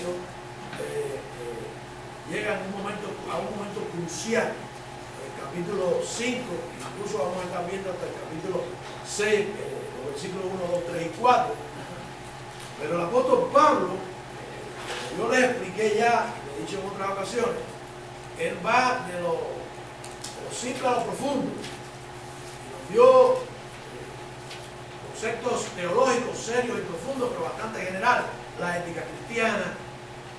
Efesios llega a un momento crucial. El capítulo 5, incluso vamos a estar viendo hasta el capítulo 6, los versículos 1, 2, 3 y 4. Pero el apóstol Pablo, yo les expliqué ya, lo he dicho en otras ocasiones, él va de lo simple a lo profundo. Y nos dio conceptos teológicos serios y profundos, pero bastante generales. La ética cristiana,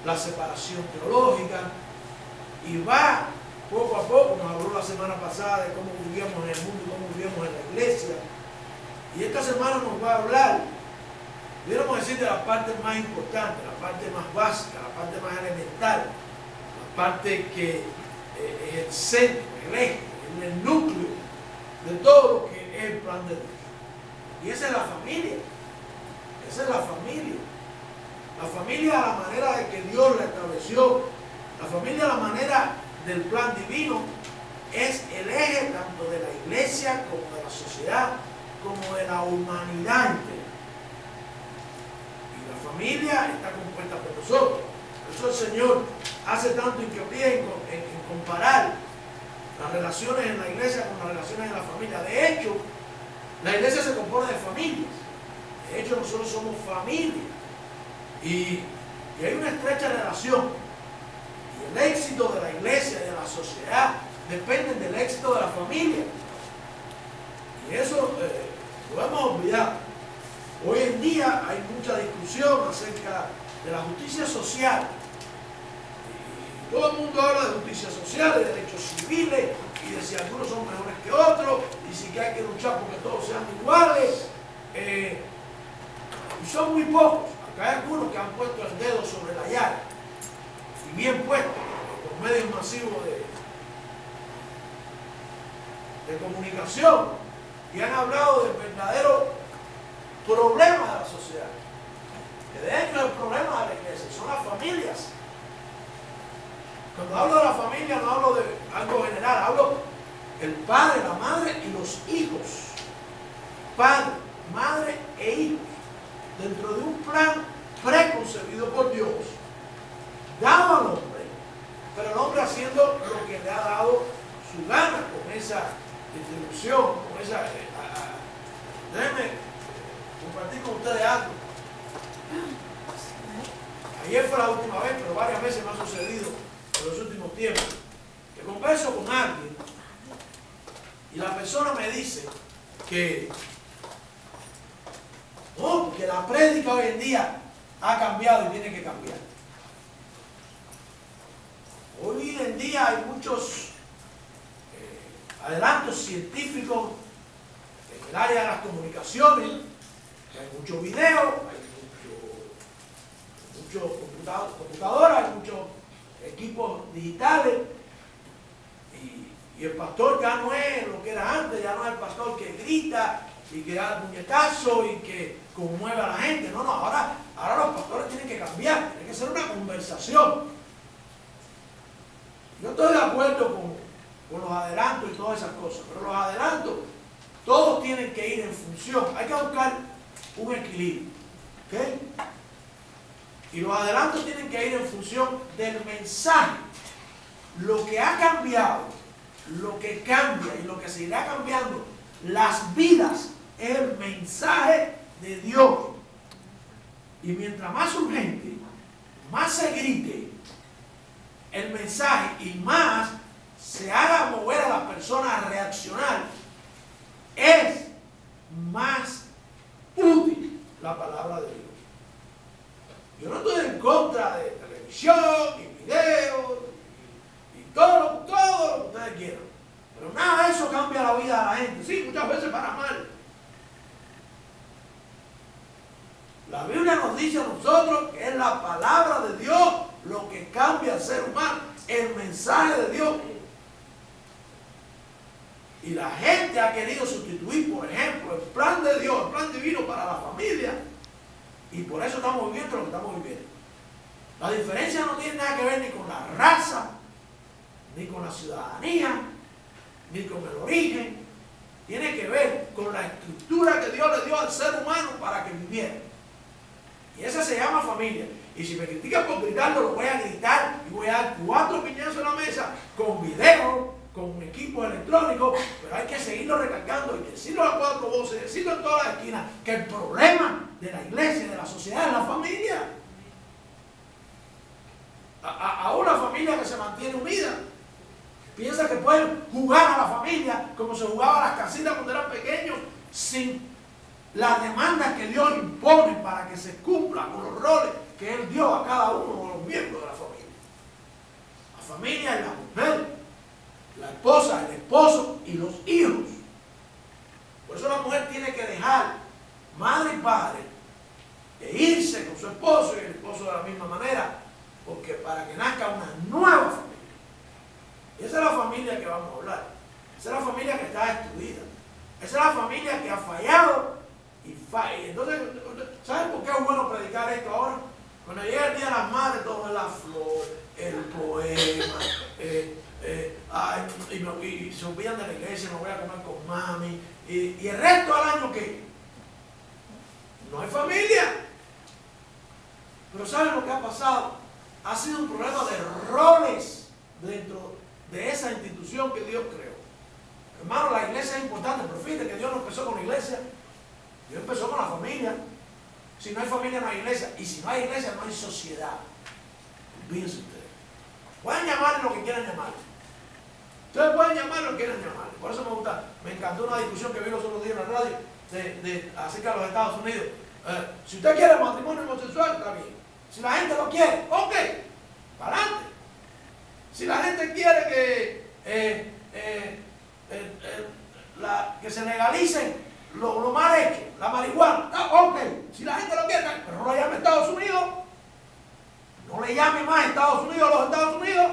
la separación teológica, y va poco a poco. Nos habló la semana pasada de cómo vivíamos en el mundo y cómo vivíamos en la iglesia, y esta semana nos va a hablar, pudiéramos decir, de la parte más importante, la parte más básica, la parte más elemental, la parte que es el centro, el eje, el núcleo de todo lo que es el plan de Dios. Y esa es la familia. Esa es la familia. La familia a la manera de que Dios la estableció, la familia a la manera del plan divino, es el eje tanto de la iglesia como de la sociedad, como de la humanidad entera. Y la familia está compuesta por nosotros. Por eso el Señor hace tanto hincapié en comparar las relaciones en la iglesia con las relaciones en la familia. De hecho, la iglesia se compone de familias. De hecho, nosotros somos familia. Y hay una estrecha relación. Y el éxito de la iglesia y de la sociedad depende del éxito de la familia. Y eso lo hemos olvidado. Hoy en día hay mucha discusión acerca de la justicia social. Y todo el mundo habla de justicia social, de derechos civiles, y de si algunos son mejores que otros, y si que hay que luchar porque todos sean iguales. Y son muy pocos. Acá hay algunos que han puesto el dedo sobre la llaga, y bien puesto, por medios masivos de comunicación, y han hablado del verdadero problema de la sociedad, que de hecho es el problema de la iglesia, son las familias. Cuando hablo de la familia no hablo de algo general, hablo del padre, la madre y los hijos. Padre, madre e hijos, dentro de un plan preconcebido por Dios, dado al hombre, pero el hombre haciendo lo que le ha dado su gana con esa distribución, con esa... déjenme compartir con ustedes algo. Ayer fue la última vez, pero varias veces me ha sucedido en los últimos tiempos, que converso con alguien y la persona me dice que no, porque la prédica hoy en día ha cambiado y tiene que cambiar. Hoy en día hay muchos adelantos científicos en el área de las comunicaciones, hay muchos videos, hay muchos computadoras, hay muchos equipos digitales, y el pastor ya no es lo que era antes, ya no es el pastor que grita y que da puñetazo y que conmueve a la gente. No, ahora los pastores tienen que cambiar, tiene que ser una conversación. Yo estoy de acuerdo con los adelantos y todas esas cosas, pero los adelantos todos tienen que ir en función, hay que buscar un equilibrio, ¿ok? Y los adelantos tienen que ir en función del mensaje. Lo que ha cambiado, lo que cambia y lo que seguirá cambiando las vidas es el mensaje de Dios. Y mientras más urgente, más se grite el mensaje y más se haga mover a las personas a reaccionar, es más útil la palabra de Dios. Yo no estoy en contra de televisión y videos y todo lo que ustedes quieran, pero nada de eso cambia la vida de la gente. Sí, muchas veces para mal. La Biblia nos dice a nosotros que es la palabra de Dios lo que cambia al ser humano, el mensaje de Dios. Y la gente ha querido sustituir, por ejemplo, el plan de Dios, el plan divino para la familia, y por eso estamos viviendo lo que estamos viviendo. La diferencia no tiene nada que ver ni con la raza, ni con la ciudadanía, ni con el origen. Tiene que ver con la estructura que Dios le dio al ser humano para que viviera. Y Y esa se llama familia. Y si me critican por gritarlo, lo voy a gritar y voy a dar 4 piñazos en la mesa con video, con equipos electrónicos, pero hay que seguirlo recalcando y decirlo a 4 voces, decirlo en todas las esquinas, que el problema de la iglesia, de la sociedad, es la familia. A una familia que se mantiene unida, piensa que pueden jugar a la familia como se jugaba a las casitas cuando eran pequeños, sin las demandas que Dios impone para que se cumplan con los roles que Él dio a cada uno de los miembros de la familia. La familia es la mujer, la esposa, el esposo y los hijos. Por eso la mujer tiene que dejar madre y padre e irse con su esposo y el esposo de la misma manera, porque para que nazca una nueva familia. Y esa es la familia que vamos a hablar. Esa es la familia que está destruida. Esa es la familia que ha fallado y falla. Entonces, ¿saben por qué es bueno predicar esto ahora? Cuando llega el Día de las Madres, todo es la flor, el poema, y se olvidan de la iglesia, me voy a comer con mami. Y el resto del año, ¿qué? No hay familia. Pero ¿saben lo que ha pasado? Ha sido un problema de roles dentro de esa institución que Dios creó. Hermano, la iglesia es importante, pero fíjate que Dios no empezó con la iglesia. Dios empezó con la familia. Si no hay familia, no hay iglesia. Y si no hay iglesia, no hay sociedad. Olvídense ustedes. Pueden llamarle lo que quieran llamarle. Ustedes pueden llamarle lo que quieran llamarle. Por eso me gusta, me encantó una discusión que vi los otros días en la radio acerca de los Estados Unidos. Si usted quiere matrimonio homosexual, está bien. Si la gente lo quiere, ok, para adelante. Si la gente quiere que se legalicen lo mal hecho, la marihuana, ok. Si la gente lo quiere, pero no le llame Estados Unidos. No le llame más Estados Unidos a los Estados Unidos.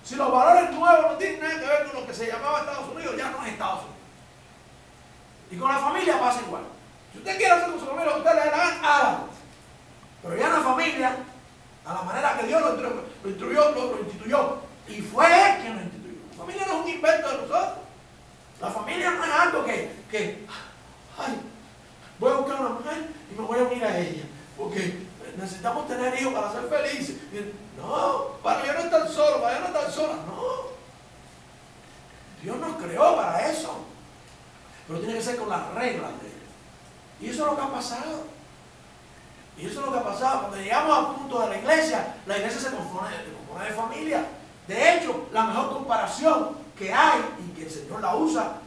Si los valores nuevos no tienen nada que ver con lo que se llamaba Estados Unidos, ya no es Estados Unidos. Y con la familia pasa igual. Si usted quiere hacer con su familia lo que usted le dé la gana, hágalo. Pero ya en la familia, a la manera que Dios lo instituyó, y fue Él quien lo instituyó. La familia no es un invento de nosotros. La familia no es algo que ay, voy a buscar una mujer y me voy a unir a ella, porque necesitamos tener hijos para ser felices. No, para yo no estar solo, para yo no estar sola, no. Dios nos creó para eso, pero tiene que ser con las reglas de Él. Y eso es lo que ha pasado. Y eso es lo que ha pasado. Cuando llegamos al punto de la iglesia se compone de familia. De hecho, la mejor comparación que hay, y que el Señor la usa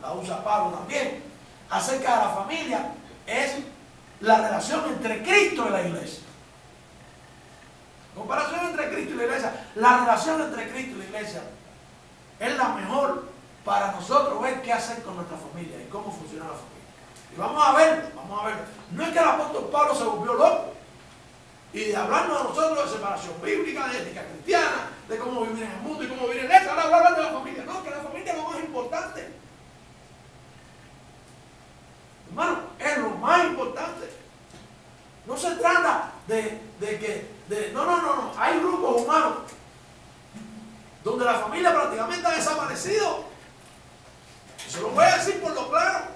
Pablo también, acerca de la familia, es la relación entre Cristo y la iglesia. Comparación entre Cristo y la iglesia. La relación entre Cristo y la iglesia es la mejor para nosotros ver qué hacer con nuestra familia y cómo funciona la familia. Y vamos a ver. No es que el apóstol Pablo se volvió loco y de hablarnos a nosotros de separación bíblica, de ética cristiana, de cómo vivir en el mundo y cómo vivir en él. Ahora hablar de la familia. No, que la familia es lo más importante. Hermano, es lo más importante. No se trata no. Hay grupos humanos donde la familia prácticamente ha desaparecido. Se lo voy a decir por lo claro,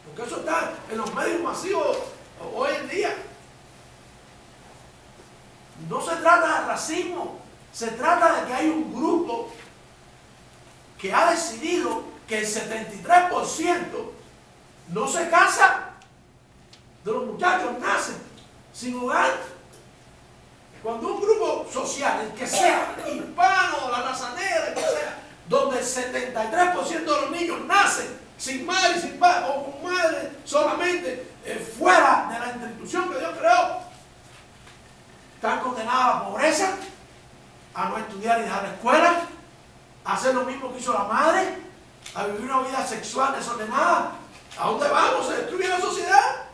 porque eso está en los medios masivos hoy en día. No se trata de racismo, se trata de que hay un grupo que ha decidido que el 73% no se casa. De los muchachos nacen sin hogar. Cuando un grupo social, el que sea, hispano, la raza negra, el que sea, donde el 73% de los niños nacen sin madre, sin padre, o con madre solamente, fuera de la institución que Dios creó, están condenados a la pobreza, a no estudiar y dejar la escuela, a hacer lo mismo que hizo la madre, a vivir una vida sexual desordenada. ¿A dónde vamos? Se destruye la sociedad.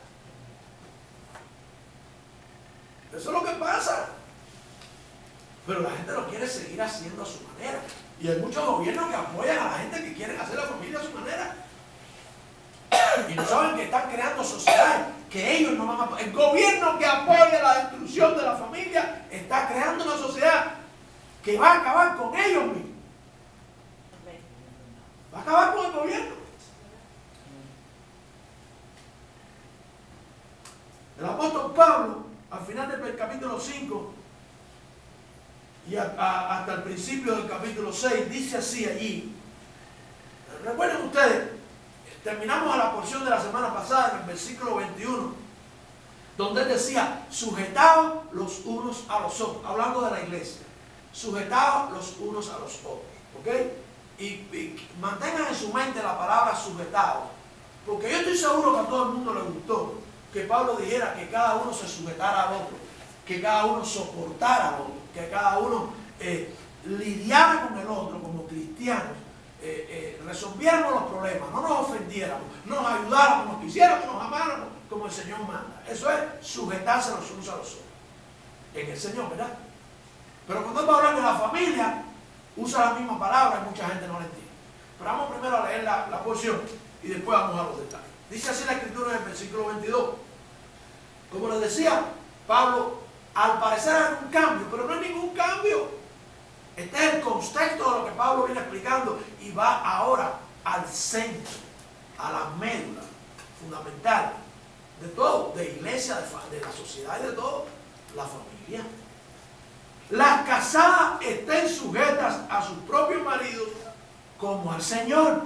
Eso es lo que pasa. Pero la gente lo quiere seguir haciendo a su manera. Y hay muchos gobiernos que apoyan a la gente que quieren hacer la familia a su manera. Y no saben que están creando sociedades que ellos no van a... El gobierno que apoya la destrucción de la familia está creando una sociedad que va a acabar con ellos mismos. Va a acabar con el gobierno. El apóstol Pablo, al final del capítulo 5 y hasta el principio del capítulo 6, dice así allí. Recuerden ustedes, terminamos a la porción de la semana pasada en el versículo 21, donde él decía, sujetaos los unos a los otros, hablando de la iglesia, sujetaos los unos a los otros, ¿ok? Y mantengan en su mente la palabra sujetados, porque yo estoy seguro que a todo el mundo le gustó que Pablo dijera que cada uno se sujetara al otro, que cada uno soportara al otro, que cada uno lidiara con el otro como cristianos, resolviéramos los problemas, no nos ofendiéramos, nos ayudáramos, nos quisiéramos, nos amáramos como el Señor manda. Eso es sujetarse los unos a los otros en el Señor, ¿verdad? Pero cuando él va a hablar de la familia, usa la misma palabra y mucha gente no la entiende. Pero vamos primero a leer la porción y después vamos a los detalles. Dice así la escritura en el versículo 22. Como les decía, Pablo, al parecer hay un cambio, pero no hay ningún cambio. Este es el contexto de lo que Pablo viene explicando y va ahora al centro, a la médula fundamental de todo, de iglesia, de la sociedad y de todo, la familia. Las casadas estén sujetas a sus propios maridos como al Señor.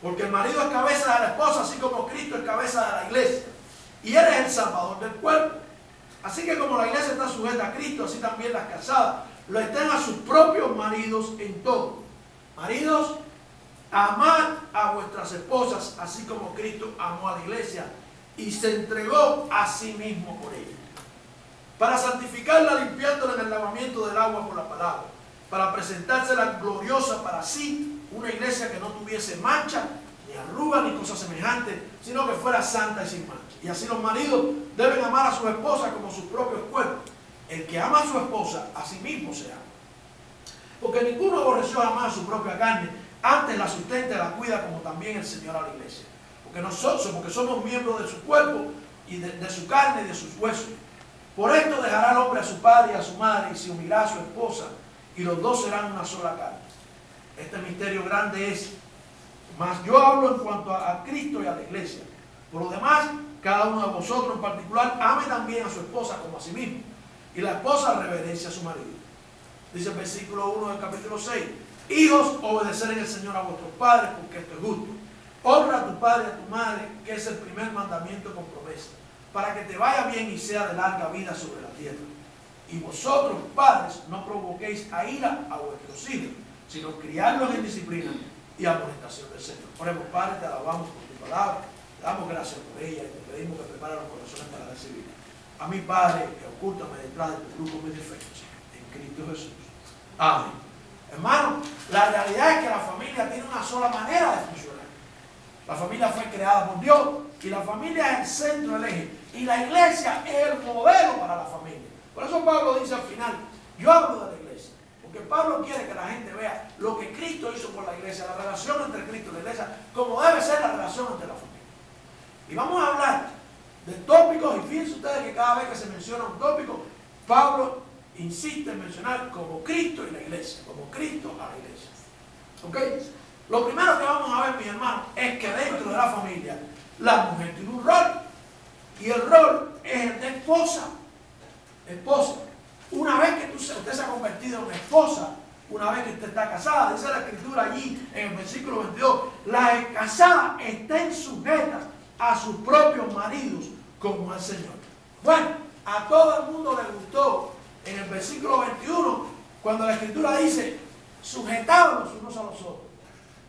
Porque el marido es cabeza de la esposa, así como Cristo es cabeza de la iglesia. Y Él es el salvador del cuerpo. Así que como la iglesia está sujeta a Cristo, así también las casadas lo estén a sus propios maridos en todo. Maridos, amad a vuestras esposas, así como Cristo amó a la iglesia y se entregó a sí mismo por ella, para santificarla, limpiándola en el lavamiento del agua por la palabra, para presentársela gloriosa para sí, una iglesia que no tuviese mancha, ni arruga, ni cosa semejante, sino que fuera santa y sin mancha. Y así los maridos deben amar a sus esposas como sus propios cuerpos. El que ama a su esposa, a sí mismo se ama. Porque ninguno aborreció jamás a su propia carne, antes la sustenta y la cuida, como también el Señor a la iglesia. Porque somos miembros de su cuerpo, y de su carne y de sus huesos. Por esto dejará el hombre a su padre y a su madre, y se unirá a su esposa, y los dos serán una sola carne. Este misterio grande es, mas yo hablo en cuanto a Cristo y a la iglesia. Por lo demás, cada uno de vosotros en particular ame también a su esposa como a sí mismo, y la esposa reverencia a su marido. Dice el versículo 1 del capítulo 6, hijos, obedecer en el Señor a vuestros padres, porque esto es justo. Honra a tu padre y a tu madre, que es el primer mandamiento con promesa, para que te vaya bien y sea de larga vida sobre la tierra. Y vosotros, padres, no provoquéis a ira a vuestros hijos, sino criarlos en disciplina y amonestación del Señor. Oremos, Padre, te alabamos por tu palabra, te damos gracias por ella y te pedimos que prepare los corazones para recibirla. A mi Padre, que ocúltame detrás de tu grupo mis defectos, en Cristo Jesús. Amén. Hermano, la realidad es que la familia tiene una sola manera de funcionar. La familia fue creada por Dios y la familia es el centro, el eje. Y la iglesia es el modelo para la familia. Por eso Pablo dice al final, yo hablo de la iglesia. Porque Pablo quiere que la gente vea lo que Cristo hizo por la iglesia, la relación entre Cristo y la iglesia, como debe ser la relación entre la familia. Y vamos a hablar de tópicos, y fíjense ustedes que cada vez que se menciona un tópico, Pablo insiste en mencionar como Cristo y la iglesia, como Cristo a la iglesia. ¿Ok? Lo primero que vamos a ver, mis hermanos, es que dentro de la familia, la mujer tiene un rol. Y el rol es el de esposa. Esposa. Una vez que usted se ha convertido en esposa, una vez que usted está casada, dice la escritura allí en el versículo 22, las casadas estén sujetas a sus propios maridos como al Señor. Bueno, a todo el mundo le gustó en el versículo 21 cuando la escritura dice sujetados los unos a los otros.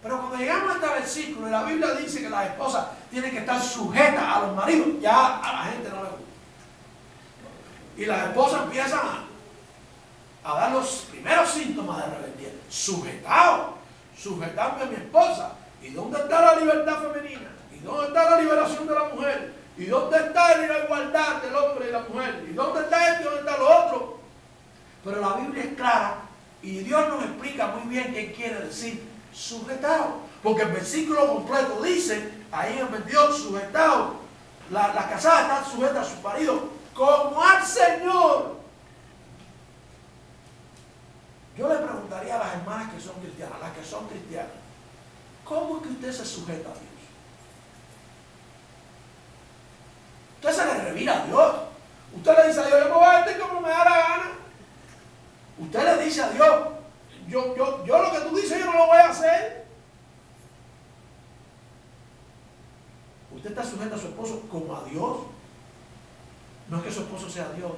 Pero cuando llegamos a este versículo y la Biblia dice que las esposas tienen que estar sujetas a los maridos, ya a la gente no le gusta. Y las esposas empiezan a dar los primeros síntomas de rebeldía. Sujetarme a mi esposa. ¿Y dónde está la libertad femenina? ¿Y dónde está la liberación de la mujer? ¿Y dónde está la igualdad del hombre y la mujer? ¿Y dónde está esto y dónde está lo otro? Pero la Biblia es clara y Dios nos explica muy bien qué quiere decir sujetado. Porque el versículo completo dice, ahí en el 22, sujetado. Las casadas están sujetas a su marido como al Señor. Yo le preguntaría a las hermanas que son cristianas, las que son cristianas, ¿cómo es que usted se sujeta a Dios? servir a Dios. Usted le dice a Dios, yo me voy a vestir como me da la gana. Usted le dice a Dios, yo lo que tú dices yo no lo voy a hacer. Usted está sujeto a su esposo como a Dios. No es que su esposo sea Dios.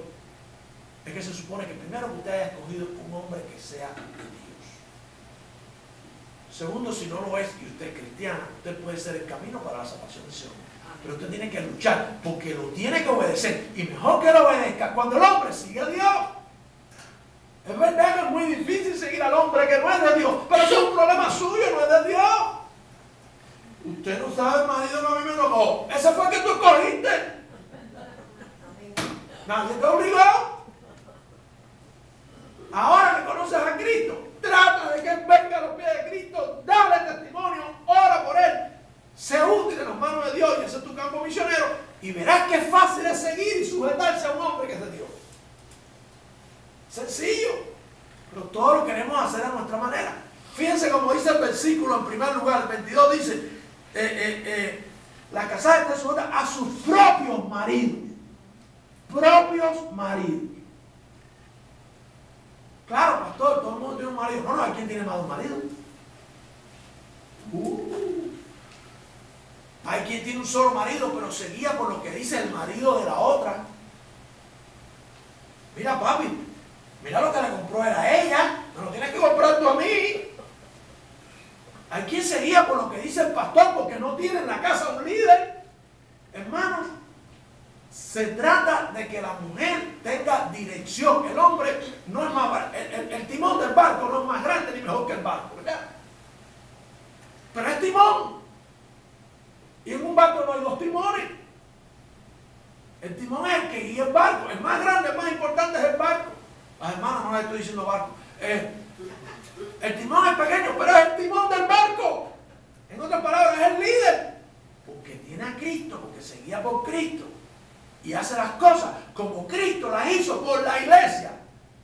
Es que se supone que primero que usted haya escogido un hombre que sea de Dios. Segundo, si no lo es y usted es cristiano, usted puede ser el camino para la salvación de ese hombre. Pero usted tiene que luchar porque lo tiene que obedecer. Y mejor que lo obedezca cuando el hombre sigue a Dios. Es verdad que es muy difícil seguir al hombre que no es de Dios, pero eso es un problema suyo, no es de Dios. Usted no sabe el marido que a mí me tocó. Ese fue el que tú escogiste. Nadie te obligó. Ahora que conoces a Cristo, trata de que Él venga a los pies de Cristo, dale testimonio, ora por Él, sé útil en las manos de Dios y ese es tu campo misionero y verás que es fácil de seguir y sujetarse a un hombre que es de Dios. Sencillo, pero todos lo queremos hacer a nuestra manera. Fíjense como dice el versículo en primer lugar, el 22 dice, las casadas están sujetas a sus propios maridos. Propios maridos. Claro, pastor, todo el mundo tiene un marido. No, hay quien tiene más de un marido. Hay quien tiene un solo marido, pero se guía por lo que dice el marido de la otra. Mira, papi, mira lo que le compró él a ella, me lo tienes que comprar tú a mí. Hay quien se guía por lo que dice el pastor porque no tiene en la casa un líder. Hermanos, se trata de que la mujer tenga dirección. El hombre no es más, el timón del barco no es más grande ni mejor que el barco, ¿verdad? Pero es timón. Y en un barco no hay dos timones. El timón es el que guía el barco. El más grande, el más importante es el barco. Las hermanas no les estoy diciendo barco. El timón es pequeño, pero es el timón del barco. En otras palabras, es el líder. Porque tiene a Cristo, porque se guía por Cristo. Y hace las cosas como Cristo las hizo por la iglesia.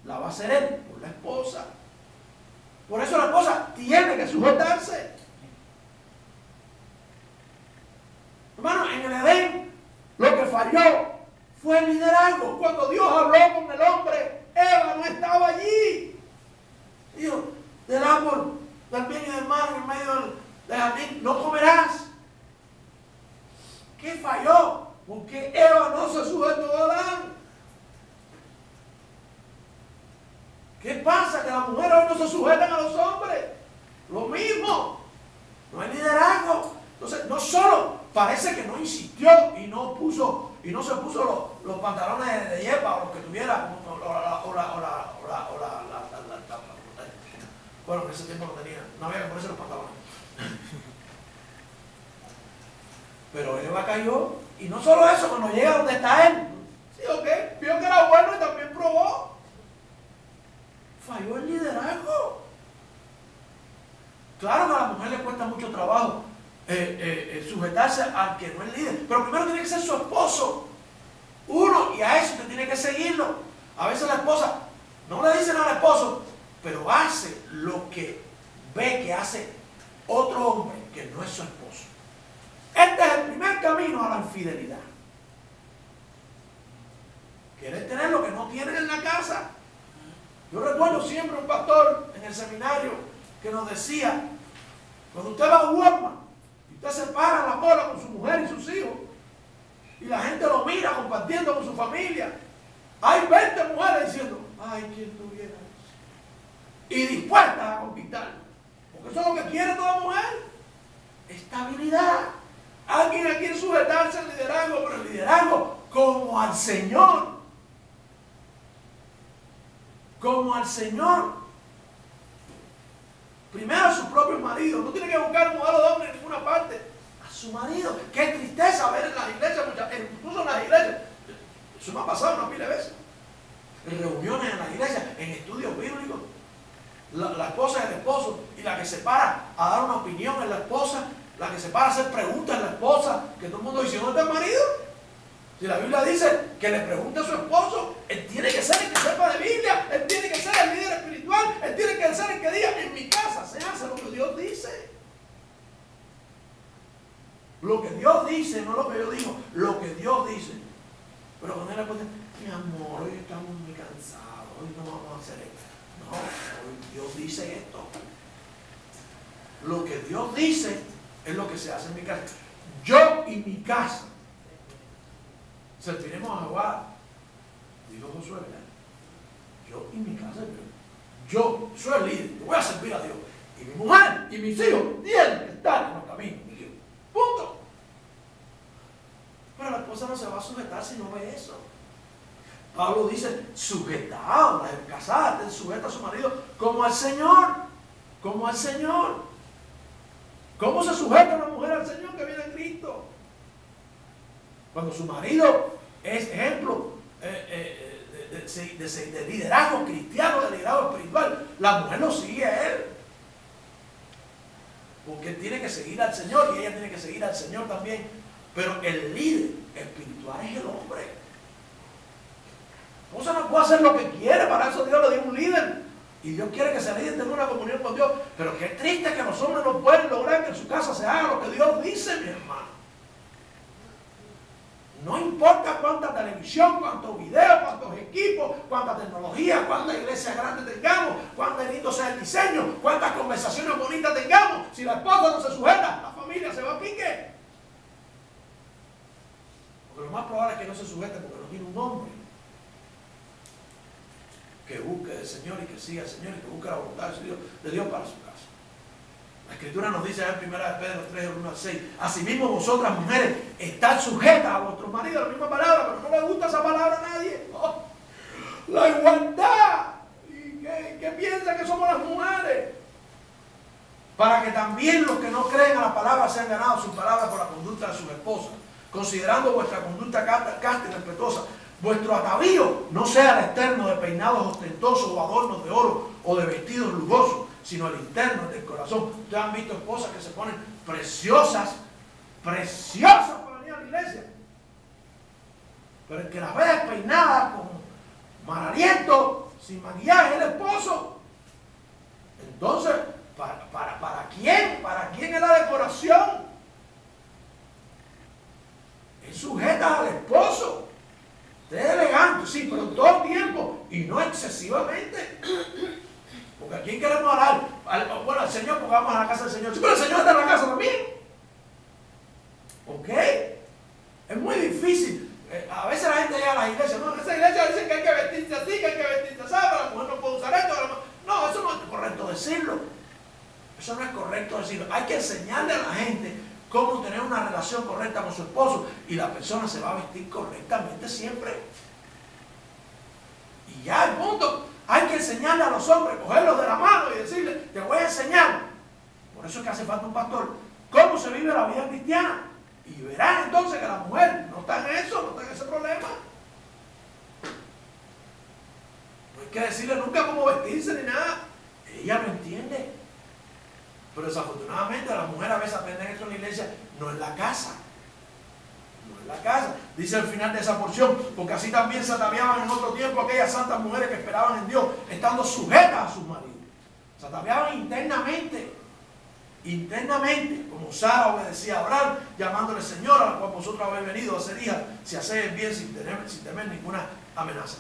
La va a hacer Él por la esposa. Por eso la esposa tiene que sujetarse. Hermano, en el Edén lo que falló fue el liderazgo. Cuando Dios habló con el hombre, Eva no estaba allí. Dijo, del árbol del bien y del mal en medio del jardín no comerás. ¿Qué falló? Porque Eva no se sujetó a Adán. ¿Qué pasa? Que las mujeres hoy no se sujetan a los hombres. Lo mismo. No hay liderazgo. Entonces, no solo parece que no insistió y no se puso los pantalones de yepa o los que tuviera, bueno, en ese tiempo no tenía, no había que ponerse los pantalones. Pero Eva cayó, y no solo eso, cuando llega donde está él, sí, ok, vio que era bueno y también probó. Falló el liderazgo. Claro que a la mujer le cuesta mucho trabajo sujetarse al que no es líder, pero primero tiene que ser su esposo. Uno, y a eso usted tiene que seguirlo. A veces la esposa no le dice nada al esposo, pero hace lo que ve que hace otro hombre que no es su esposo. Este es el primer camino a la infidelidad. Quieren tener lo que no tienen en la casa. Yo recuerdo siempre un pastor en el seminario que nos decía, cuando usted va a Walmart y usted se para en la cola con su mujer y sus hijos y la gente lo mira compartiendo con su familia, hay 20 mujeres diciendo, ay, ¿quién tuviera eso? Y dispuestas a conquistarlo. Porque eso es lo que quiere toda mujer. Estabilidad. Alguien a quien sujetarse al liderazgo, pero el liderazgo como al Señor. Como al Señor. Primero a su propio marido. No tiene que buscar un modelo de hombre en ninguna parte. A su marido. Qué tristeza ver en las iglesias, incluso en las iglesias. Eso me ha pasado una pila de veces. En reuniones en las iglesias, en estudios bíblicos. La esposa es el esposo y la que se para a dar una opinión es la esposa, la que se para a hacer preguntas es la esposa, que todo el mundo dice, ¿dónde está el marido? Si la Biblia dice que le pregunte a su esposo, él tiene que ser el que sepa de Biblia, él tiene que ser el líder espiritual, él tiene que ser el que diga, en mi casa se hace lo que Dios dice. Lo que Dios dice, no lo que yo digo, lo que Dios dice. Pero cuando ella puede, mi amor, hoy estamos muy cansados, hoy no vamos a hacer esto. No, hoy Dios dice esto. Lo que Dios dice es lo que se hace en mi casa. Yo y mi casa serviremos a Jehová, dijo Josué, ¿verdad? Yo y mi casa, yo soy el líder, yo voy a servir a Dios. Y mi mujer y mis hijos tienen que estar en los caminos de Dios. Punto. Pero la esposa no se va a sujetar si no ve eso. Pablo dice, sujetaos, las casadas estén sujetas a su marido como al Señor. Como al Señor. ¿Cómo se sujeta una mujer al Señor que viene en Cristo? Cuando su marido es ejemplo de liderazgo cristiano, de liderazgo espiritual, la mujer lo sigue a él. Porque él tiene que seguir al Señor y ella tiene que seguir al Señor también. Pero el líder espiritual es el hombre. La esposa no puede hacer lo que quiere, para eso Dios le dio un líder. Y Dios quiere que ese líder tenga una comunión con Dios. Pero qué triste que los hombres no pueden lograr que en su casa se haga lo que Dios dice, mi hermano. No importa cuánta televisión, cuántos videos, cuántos equipos, cuánta tecnología, cuántas iglesias grandes tengamos, cuánto lindo sea el diseño, cuántas conversaciones bonitas tengamos. Si la esposa no se sujeta, la familia se va a pique. Porque lo más probable es que no se sujete porque no tiene un hombre que busque al Señor y que siga al Señor y que busque la voluntad de Dios para su casa. La Escritura nos dice en 1 Pedro 3, 1 al 6, asimismo vosotras mujeres, estad sujetas a vuestros maridos, la misma palabra, pero no le gusta esa palabra a nadie. Oh, la igualdad. ¿Y qué piensan que somos las mujeres? Para que también los que no creen a la palabra sean ganados su palabra por la conducta de sus esposas, considerando vuestra conducta casta y respetuosa. Vuestro atavío no sea el externo de peinados ostentosos o adornos de oro o de vestidos lujosos, sino el interno del corazón. Ustedes han visto esposas que se ponen preciosas para venir a la iglesia, pero el que las ve despeinadas con mal aliento, sin maquillaje, es el esposo. Entonces, ¿para quién? ¿Para quién es la decoración? Es sujeta al esposo. Usted es elegante, sí, pero todo el tiempo y no excesivamente. Porque ¿a quién queremos orar? Bueno, al Señor, porque vamos a la casa del Señor. Sí, pero el Señor está en la casa también. ¿Ok? Es muy difícil. A veces la gente llega a las iglesias. No, en esa iglesia dicen que hay que vestirse así, que hay que vestirse así, pero la mujer no puede usar esto. No, eso no es correcto decirlo. Eso no es correcto decirlo. Hay que enseñarle a la gente cómo tener una relación correcta con su esposo y la persona se va a vestir correctamente siempre. Y ya el punto, hay que enseñarle a los hombres, cogerlos de la mano y decirle, te voy a enseñar. Por eso es que hace falta un pastor. ¿Cómo se vive la vida cristiana? Y verán entonces que la mujer no está en eso, no está en ese problema. No hay que decirle nunca cómo vestirse ni nada. Ella no entiende. Pero desafortunadamente la mujer a veces aprende esto en la iglesia, no en la casa. No en la casa. Dice al final de esa porción, porque así también se ataviaban en otro tiempo aquellas santas mujeres que esperaban en Dios, estando sujetas a sus maridos. Se ataviaban internamente, como Sara obedecía a Abraham, llamándole Señor, a la cual vosotros habéis venido a ser hijas, si hacéis bien sin temer ninguna amenaza.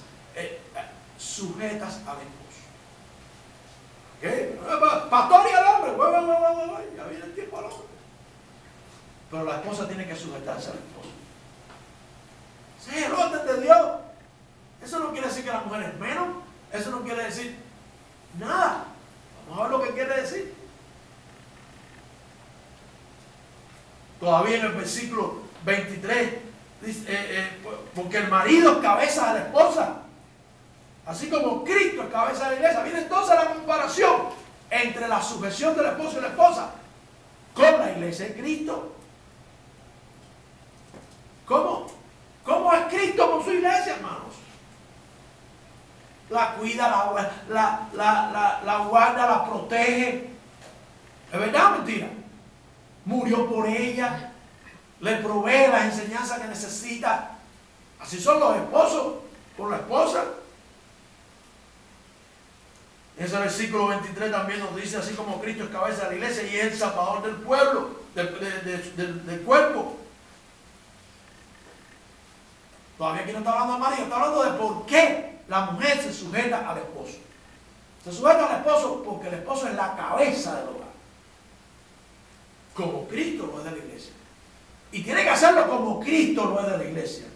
Sujetas al esposo. ¿Qué? Pastor y al hombre, ya viene el tiempo al hombre. Pero la esposa tiene que sujetarse al esposo. Sí, el orden de Dios. Eso no quiere decir que la mujer es menos. Eso no quiere decir nada. Vamos a ver lo que quiere decir. Todavía en el versículo 23 dice, porque el marido es cabeza de la esposa, así como Cristo es cabeza de la iglesia. Viene entonces la comparación entre la sujeción del esposo y la esposa con la iglesia de Cristo. ¿Cómo es Cristo con su iglesia, hermanos? La cuida, la guarda, la protege. ¿Es verdad o mentira? Murió por ella, le provee las enseñanzas que necesita. Así son los esposos con la esposa. Ese versículo 23 también nos dice, así como Cristo es cabeza de la iglesia y es el salvador del pueblo, del cuerpo. Todavía aquí no está hablando del marido, está hablando de por qué la mujer se sujeta al esposo. Se sujeta al esposo porque el esposo es la cabeza del hogar. Como Cristo lo es de la iglesia. Y tiene que hacerlo como Cristo lo es de la iglesia.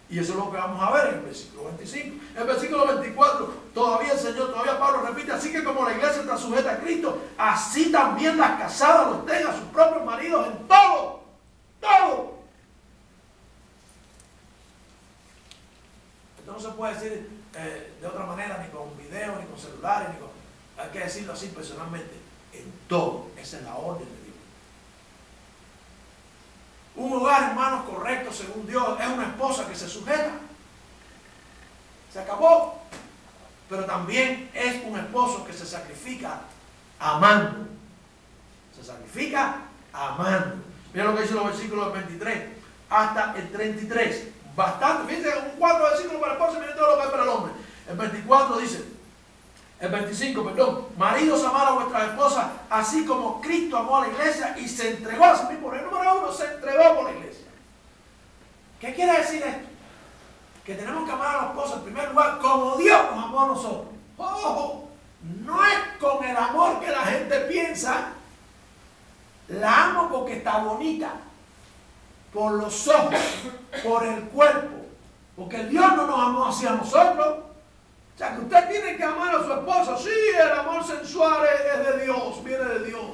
Y eso es lo que vamos a ver en el versículo 25. En el versículo 24, todavía el Señor, todavía Pablo repite, así que como la iglesia está sujeta a Cristo, así también las casadas los tengan a sus propios maridos en todo. Todo. Esto no se puede decir de otra manera, ni con video, ni con celulares, ni con... Hay que decirlo así personalmente. En todo. Esa es la orden de Dios. Un hogar, hermanos, correcto según Dios es una esposa que se sujeta. Se acabó. Pero también es un esposo que se sacrifica amando. Se sacrifica amando. Mira lo que dice los versículos del 23 hasta el 33. Bastante. Fíjense, un 4 versículos para el esposo y miren todo lo que hay para el hombre. El 24 dice, el 25, perdón, maridos, amad a vuestras esposas, así como Cristo amó a la iglesia y se entregó a sí mismo. El número 1 se entregó por la iglesia. ¿Qué quiere decir esto? Que tenemos que amar a la esposa en primer lugar como Dios nos amó a nosotros. ¡Oh! No es con el amor que la gente piensa. La amo porque está bonita, por los ojos, por el cuerpo, porque Dios no nos amó así a nosotros. O sea, que usted tiene que amar a su esposa. Sí, el amor sensual es de Dios, viene de Dios.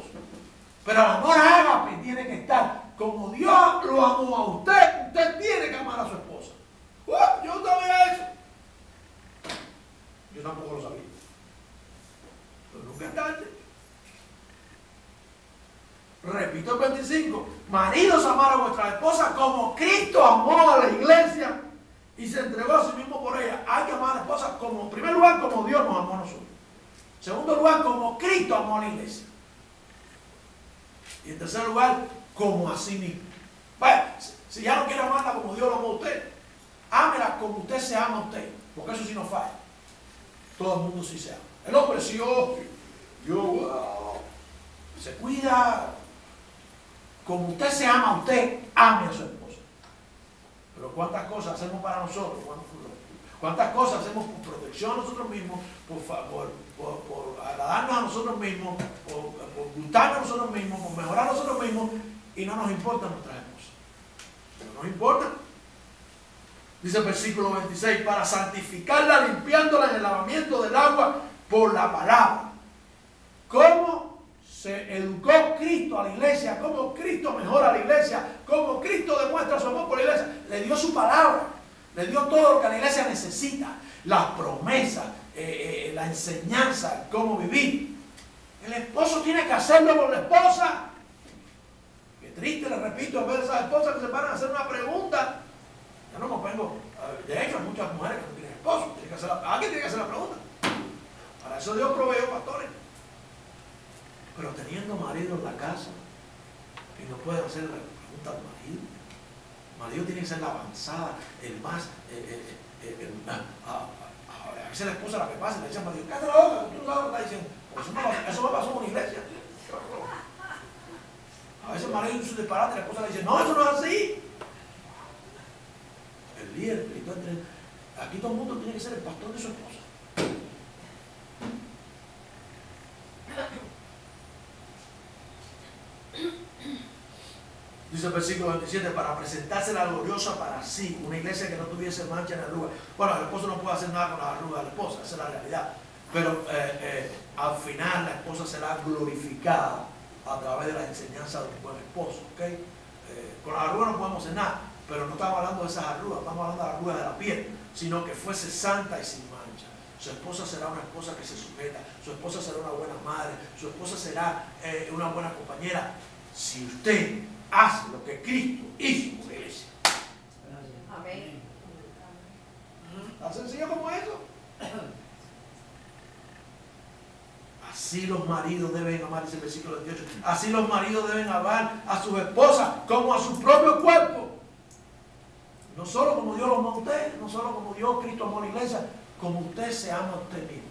Pero el amor ágape tiene que estar como Dios lo amó a usted. Usted tiene que amar a su esposa. Yo no sabía eso. Yo tampoco lo sabía. Pero nunca es tarde. Repito el 25. Maridos, amar a vuestras esposas como Cristo amó a la iglesia y se entregó a sí mismo por ella. Hay que amar a la esposa como, en primer lugar, como Dios nos amó a nosotros. En segundo lugar, como Cristo amó a la iglesia. Y en tercer lugar, como a sí mismo. Vaya, si ya no quiere amarla como Dios lo amó a usted, ámela como usted se ama a usted. Porque eso sí no falla. Todo el mundo sí se ama. El hombre sí, se cuida. Como usted se ama a usted, ame a su esposa. Pero ¿cuántas cosas hacemos para nosotros? ¿Cuántas cosas hacemos por protección a nosotros mismos, por agradarnos a nosotros mismos, por gustarnos a nosotros mismos, por mejorar a nosotros mismos, y no nos importan nuestras esposas? No nos importa. Dice el versículo 26, para santificarla, limpiándola en el lavamiento del agua por la palabra. ¿Cómo se educó Cristo a la iglesia? ¿Cómo Cristo mejora a la iglesia? ¿Cómo Cristo demuestra su amor por la iglesia? Le dio su palabra, le dio todo lo que la iglesia necesita, las promesas, la enseñanza, cómo vivir. El esposo tiene que hacerlo por la esposa. Qué triste, le repito, ver esas esposas que se paran a hacer una pregunta. Yo no me pongo, de hecho hay muchas mujeres que no tienen esposo, alguien tiene que hacer la pregunta. Para eso Dios proveyó pastores. Pero teniendo marido en la casa, que no pueden hacer la pregunta al marido. El marido tiene que ser la avanzada, el más. A veces la esposa la que pasa le dice al marido, cállate la boca, tú no sabes lo que está diciendo. Eso me pasó en una iglesia. A veces el marido dice un disparate y la esposa le dice, no, eso no es así. El líder espiritual, aquí todo el mundo tiene que ser el pastor de su esposa. Dice el versículo 27, para presentarse la gloriosa para sí, una iglesia que no tuviese mancha ni arruga. Bueno, el esposo no puede hacer nada con las arrugas de la esposa, esa es la realidad. Pero al final la esposa será glorificada a través de la enseñanza de un buen esposo. ¿Okay? Con las arrugas no podemos hacer nada, pero no estamos hablando de esas arrugas, estamos hablando de las arrugas de la piel, sino que fuese santa y sin mancha. Su esposa será una esposa que se sujeta, su esposa será una buena madre, su esposa será una buena compañera. Si usted hace lo que Cristo hizo por la iglesia. Amén. Tan sencillo como eso. Así los maridos deben amar, dice el versículo 28. Así los maridos deben amar a sus esposas como a su propio cuerpo. No solo como Dios lo amó a usted, no solo como Dios, Cristo amó a la iglesia, como usted se ama a usted mismo.